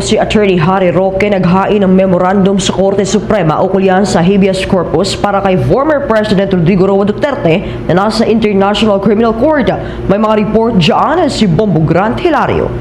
Si Attorney Harry Roque naghain ng memorandum sa Korte Suprema ukol yan sa habeas corpus para kay former President Rodrigo Roa Duterte na nasa International Criminal Court. May mga report dyan si Bombo Grant Hilario.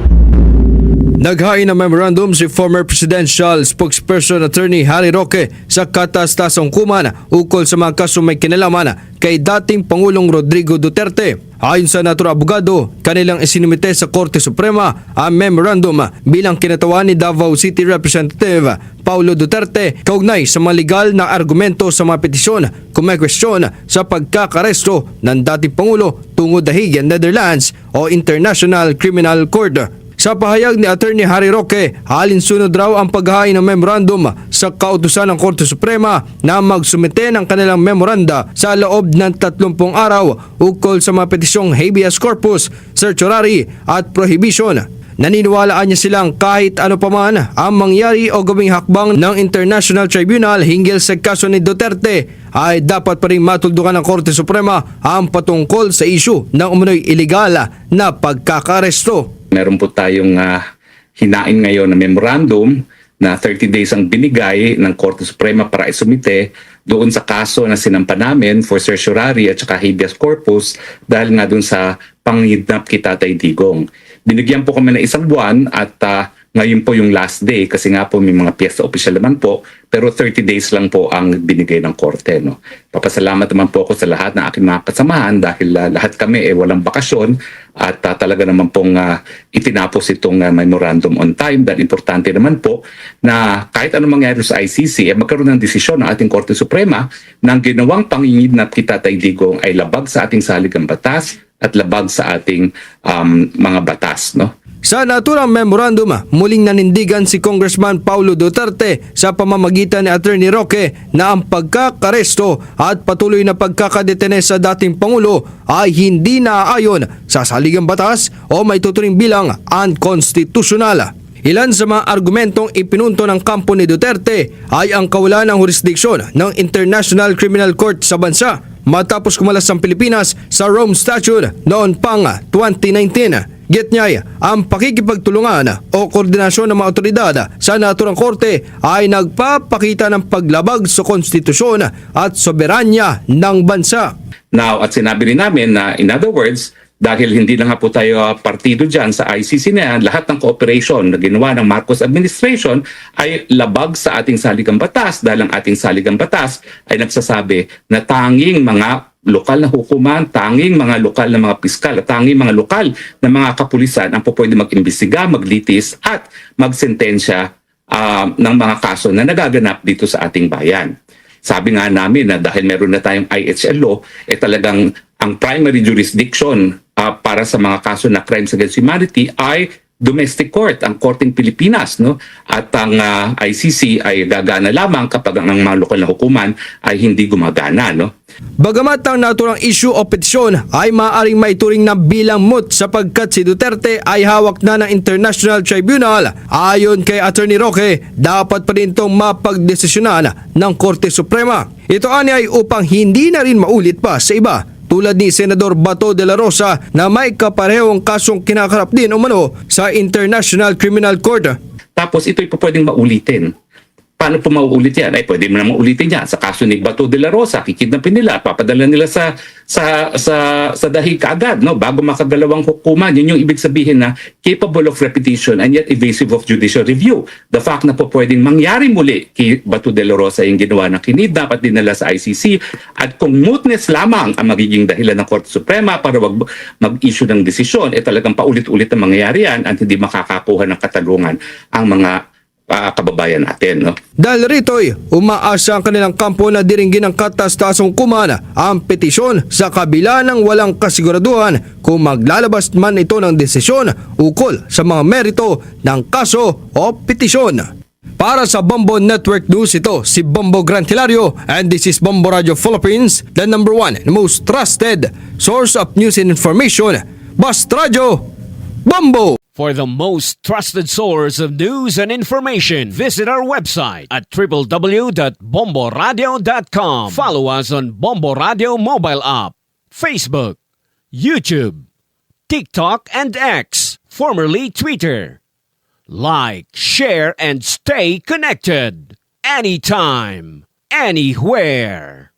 Naghain ng memorandum si former presidential spokesperson Attorney Harry Roque sa katas-tasang hukuman ukol sa mga kaso may kinalaman kay dating Pangulong Rodrigo Duterte. Ayon sa naturang abogado, kanilang isinumite sa Korte Suprema ang memorandum bilang kinatawan ni Davao City Representative Paulo Duterte kaugnay sa mga legal na argumento sa mga petisyon kung may kwestiyon sa pagkakaresto ng dating Pangulo tungo dahig Netherlands o International Criminal Court. Sa pahayag ni Attorney Harry Roque, alinsunod raw ang paghahain ng memorandum sa kautusan ng Korte Suprema na magsumite ng kanilang memoranda sa loob ng 30 araw ukol sa mga petisyong habeas corpus, certiorari at prohibition. Naniniwalaan niya silang kahit ano pa man ang mangyari o gawing hakbang ng International Tribunal hinggil sa kaso ni Duterte ay dapat pa rin matuldukan ng Korte Suprema ang patungkol sa isyu ng umunoy iligal na pagkakaresto. Meron po tayong hinain ngayon na memorandum na 30 days ang binigay ng Korte Suprema para isumite doon sa kaso na sinampa namin for certiorari at saka habeas corpus dahil nga doon sa pangidnap kay Tatay Digong. Binigyan po kami ng isang buwan at ngayon po yung last day kasi nga po may mga piyesta opisyal naman po pero 30 days lang po ang binigay ng korte. No? Papasalamat naman po ako sa lahat ng aking mga kasamahan dahil lahat kami walang bakasyon at talaga naman pong itinapos itong memorandum on time dahil importante naman po na kahit anong mangyari sa ICC magkaroon ng desisyon ng ating Korte Suprema na ang ginawang pangingidnap kay Tatay Digong ay labag sa ating saligang batas at labag sa ating mga batas. No? Sa naturang memorandum, muling nanindigan si Congressman Paulo Duterte sa pamamagitan ni Attorney Roque na ang pagkakaresto at patuloy na pagkakadetene sa dating Pangulo ay hindi naaayon sa saligang batas o may tuturing bilang unconstitutional. Ilan sa mga argumentong ipinunto ng kampo ni Duterte ay ang kawalan ng jurisdiksyon ng International Criminal Court sa bansa matapos kumalas ang Pilipinas sa Rome Statute noon pang 2019. Get niya, ang pakikipagtulungan o koordinasyon ng mga otoridad sa naturang korte ay nagpapakita ng paglabag sa konstitusyon at soberanya ng bansa. Now, at sinabi rin namin na in other words, dahil hindi na nga po tayo partido dyan sa ICC na yan, lahat ng cooperation na ginawa ng Marcos administration ay labag sa ating saligang batas dahil ang ating saligang batas ay nagsasabi na tanging mga lokal na hukuman, tanging mga lokal na mga piskal, at tanging mga lokal na mga kapulisan ang po pwede mag-imbestiga, maglitis at magsentensya ng mga kaso na nagaganap dito sa ating bayan. Sabi nga namin na dahil meron na tayong IHL law, talagang ang primary jurisdiction para sa mga kaso na crimes against humanity ay domestic court, ang Korteng Pilipinas, no? At ang ICC ay gagana lamang kapag ang mga lokal na hukuman ay hindi gumagana, no? Bagamat ang naturang issue o petisyon ay maaaring maituring na bilang moot sapagkat si Duterte ay hawak na ng International Tribunal, ayon kay Attorney Roque, dapat pa rin itong mapagdesisyonan ng Korte Suprema. Ito ay upang hindi na rin maulit pa sa iba, tulad ni Senador Bato de la Rosa na may kaparehong kasong kinakarap din umano sa International Criminal Court. Tapos ito'y po pwedeng maulitin. Paano po mauulit yan? Ay pwede mo na maulitin yan. Sa kaso ni Bato de la Rosa, kikidnapin nila, papadala nila sa dahig kaagad, no? Bago makadalawang hukuman. Yun yung ibig sabihin na capable of repetition and yet evasive of judicial review. The fact na po pwedeng mangyari muli kay Bato de la Rosa yung ginawa ng kinidnap at dinala sa ICC at kung mootness lamang ang magiging dahilan ng Korte Suprema para mag-issue ng desisyon, talagang paulit-ulit na mangyayari yan at hindi makakakuha ng katalungan ang mga kababayan natin. No? Dahil rito'y umaasa ang kanilang kampo na diringgin ng katas-tasong kumana ang petisyon sa kabila ng walang kasiguraduhan kung maglalabas man ito ng desisyon ukol sa mga merito ng kaso o petisyon. Para sa Bombo Network News, ito si Bombo Grant Hilario and this is Bombo Radio Philippines, the number one and most trusted source of news and information. Basta Radio Bombo! For the most trusted source of news and information, visit our website at www.bomboradio.com. Follow us on Bombo Radio mobile app, Facebook, YouTube, TikTok, and X, formerly Twitter. Like, share, and stay connected. Anytime, anywhere.